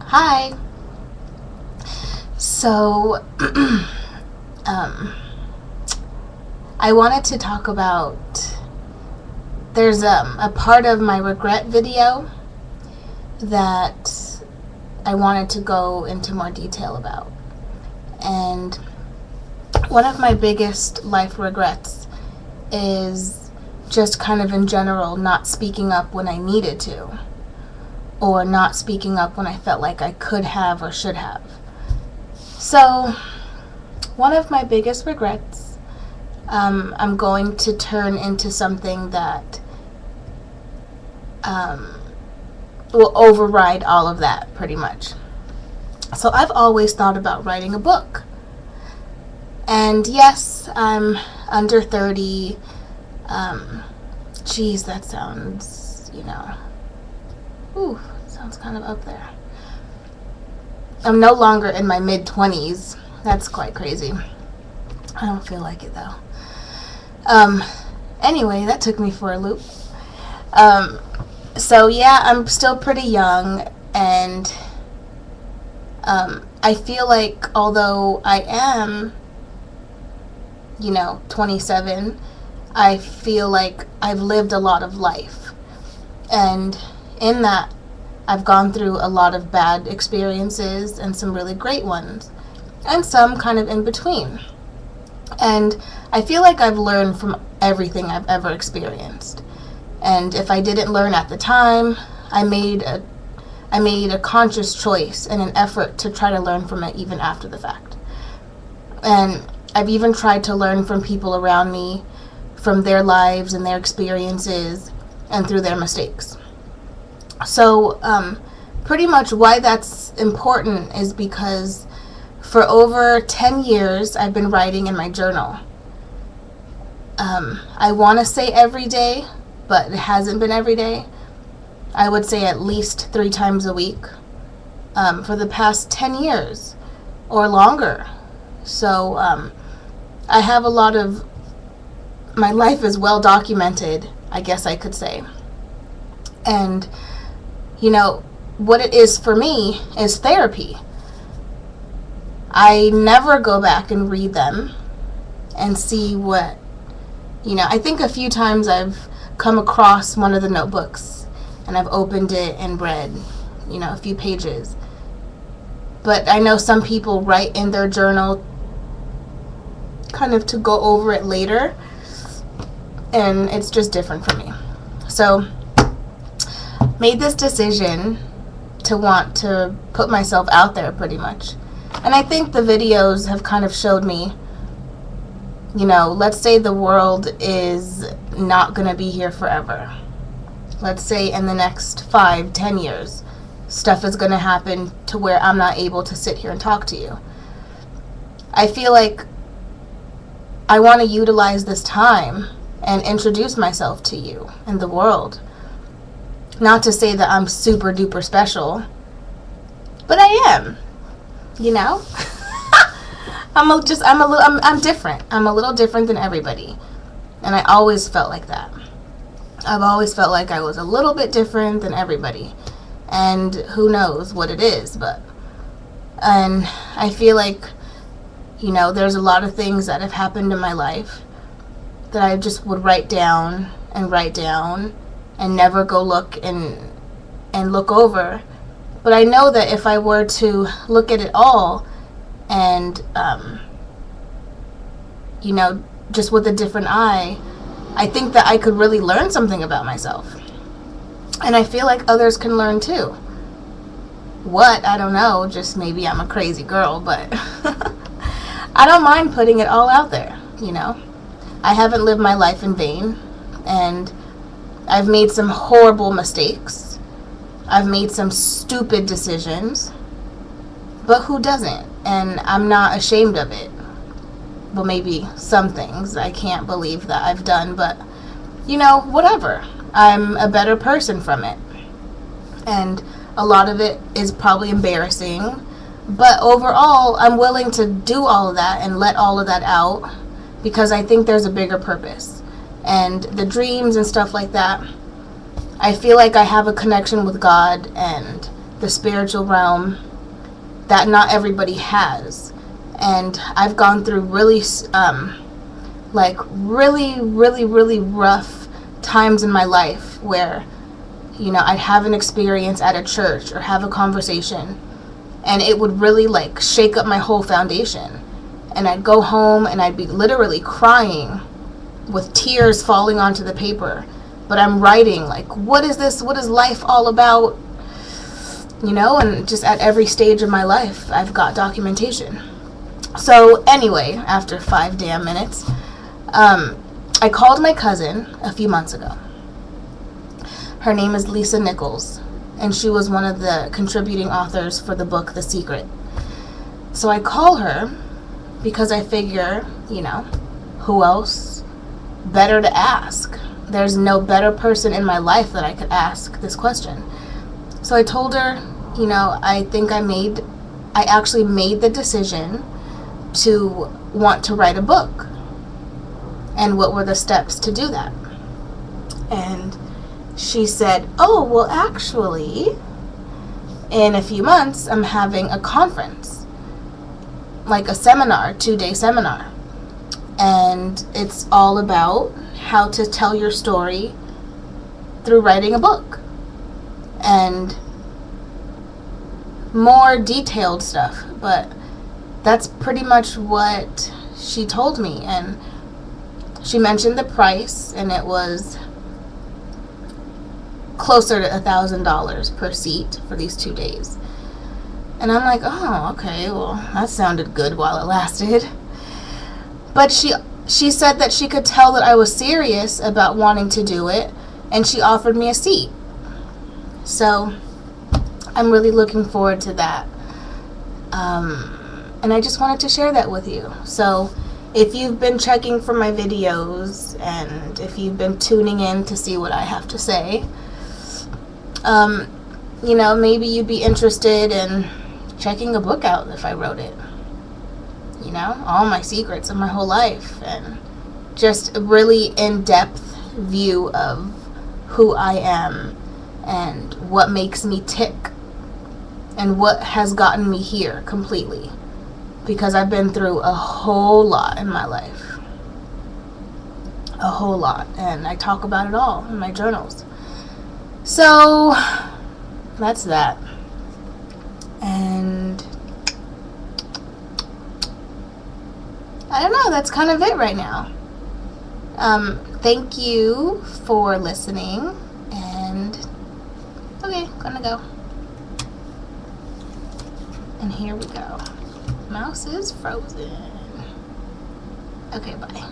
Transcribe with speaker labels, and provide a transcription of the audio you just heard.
Speaker 1: Hi. So, I wanted to talk about, there's a part of my regret video that I wanted to go into more detail about. And one of my biggest life regrets is just kind of in general not speaking up when I needed to, or not speaking up when I felt like I could have or should have. So, one of my biggest regrets, I'm going to turn into something that will override all of that, pretty much. So I've always thought about writing a book. And yes, I'm under 30. Geez, that sounds, sounds kind of up there. I'm no longer in my mid-20s. That's quite crazy. I don't feel like it, though. Anyway, that took me for a loop. So, yeah, I'm still pretty young, and I feel like although I am, 27, I feel like I've lived a lot of life. And in that, I've gone through a lot of bad experiences and some really great ones, and some kind of in between. And I feel like I've learned from everything I've ever experienced. And if I didn't learn at the time, I made a conscious choice and an effort to try to learn from it even after the fact. And I've even tried to learn from people around me, from their lives and their experiences, and through their mistakes. So, pretty much why that's important is because for over 10 years, I've been writing in my journal. I want to say every day, but it hasn't been every day. I would say at least 3 times a week for the past 10 years or longer. So, I have a lot of, my life is well documented, I guess I could say. And what it is for me is therapy. I never go back and read them and see what, I think a few times I've come across one of the notebooks and I've opened it and read, a few pages. But I know some people write in their journal kind of to go over it later, and it's just different for me. So, made this decision to want to put myself out there pretty much. And I think the videos have kind of showed me, let's say the world is not going to be here forever. Let's say in the next 5-10 years, stuff is going to happen to where I'm not able to sit here and talk to you. I feel like I want to utilize this time and introduce myself to you and the world. Not to say that I'm super duper special, but I am. I'm different. I'm a little different than everybody, and I always felt like that. I've always felt like I was a little bit different than everybody, and who knows what it is, and I feel like, there's a lot of things that have happened in my life that I just would write down and never go look and look over. But I know that if I were to look at it all and, just with a different eye, I think that I could really learn something about myself. And I feel like others can learn too. What? I don't know. Just maybe I'm a crazy girl, but I don't mind putting it all out there, I haven't lived my life in vain, and I've made some horrible mistakes. I've made some stupid decisions, but who doesn't? And I'm not ashamed of it. Well, maybe some things I can't believe that I've done, but, whatever. I'm a better person from it. And a lot of it is probably embarrassing, but overall, I'm willing to do all of that and let all of that out because I think there's a bigger purpose. And the dreams and stuff like that, I feel like I have a connection with God, and the spiritual realm that not everybody has. And I've gone through really really rough times in my life where, you know, I'd have an experience at a church or have a conversation, and it would really like shake up my whole foundation. And I'd go home and I'd be literally crying with tears falling onto the paper. But I'm writing like, what is this? What is life all about? You know, and just at every stage of my life, I've got documentation. So anyway, after 5 damn minutes, I called my cousin a few months ago. Her name is Lisa Nichols, and she was one of the contributing authors for the book The Secret. So I call her because I figure, you know, who else better to ask? There's no better person in my life that I could ask this question. So I told her, you know, I actually made the decision to want to write a book, and what were the steps to do that. And she said, oh, well, actually, in a few months, I'm having a conference, like a seminar, 2-day seminar. And it's all about how to tell your story through writing a book. And more detailed stuff. But that's pretty much what she told me. And she mentioned the price, and it was closer to $1,000 per seat for these 2 days. And I'm like, oh, okay, well, that sounded good while it lasted. But she said that she could tell that I was serious about wanting to do it, and she offered me a seat. So I'm really looking forward to that. And I just wanted to share that with you. So if you've been checking for my videos, and if you've been tuning in to see what I have to say, you know, maybe you'd be interested in checking a book out if I wrote it. You know, all my secrets of my whole life, and just a really in-depth view of who I am and what makes me tick and what has gotten me here completely, because I've been through a whole lot in my life, a whole lot, and I talk about it all in my journals. So that's that. And I don't know, that's kind of it right now. Thank you for listening, and okay, gonna go. And here we go. Mouse is frozen. Okay, bye.